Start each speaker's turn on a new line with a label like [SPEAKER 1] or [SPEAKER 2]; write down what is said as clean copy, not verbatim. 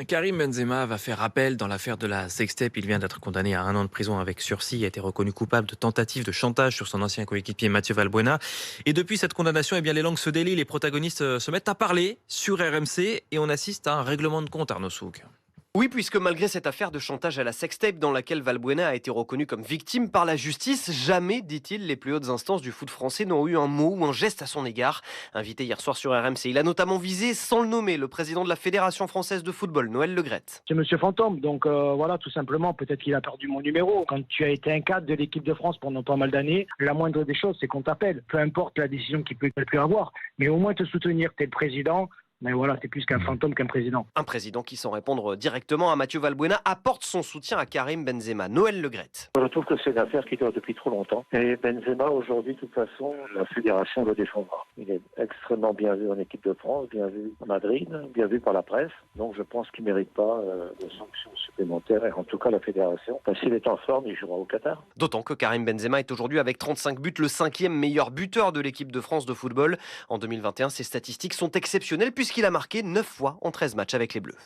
[SPEAKER 1] Karim Benzema va faire appel dans l'affaire de la sextape. Il vient d'être condamné à 1 an de prison avec sursis. Il a été reconnu coupable de tentative de chantage sur son ancien coéquipier Mathieu Valbuena. Et depuis cette condamnation, les langues se délient. Les protagonistes se mettent à parler sur RMC et on assiste à un règlement de compte, Arnaud Souk.
[SPEAKER 2] Oui, puisque malgré cette affaire de chantage à la sextape dans laquelle Valbuena a été reconnu comme victime par la justice, jamais, dit-il, les plus hautes instances du foot français n'ont eu un mot ou un geste à son égard. Invité hier soir sur RMC, il a notamment visé, sans le nommer, le président de la Fédération française de football, Noël Le Graët.
[SPEAKER 3] C'est Monsieur Fantôme, donc voilà, tout simplement, peut-être qu'il a perdu mon numéro. Quand tu as été un cadre de l'équipe de France pendant pas mal d'années, la moindre des choses, c'est qu'on t'appelle. Peu importe la décision qu'il peut avoir, mais au moins te soutenir, t'es le président. Mais voilà, t'es plus qu'un fantôme qu'un président.
[SPEAKER 2] Un président qui, sans répondre directement à Mathieu Valbuena, apporte son soutien à Karim Benzema. Noël Le Graët.
[SPEAKER 4] Je trouve que c'est une affaire qui dure depuis trop longtemps. Et Benzema, aujourd'hui, de toute façon, la fédération le défendra. Il est extrêmement bien vu en équipe de France, bien vu à Madrid, bien vu par la presse. Donc je pense qu'il ne mérite pas de sanctions supplémentaires. Et en tout cas, la fédération, s'il est en forme, il jouera au Qatar.
[SPEAKER 2] D'autant que Karim Benzema est aujourd'hui, avec 35 buts, le 5e meilleur buteur de l'équipe de France de football. En 2021, ses statistiques sont exceptionnelles puisqu'il a marqué 9 fois en 13 matchs avec les Bleus.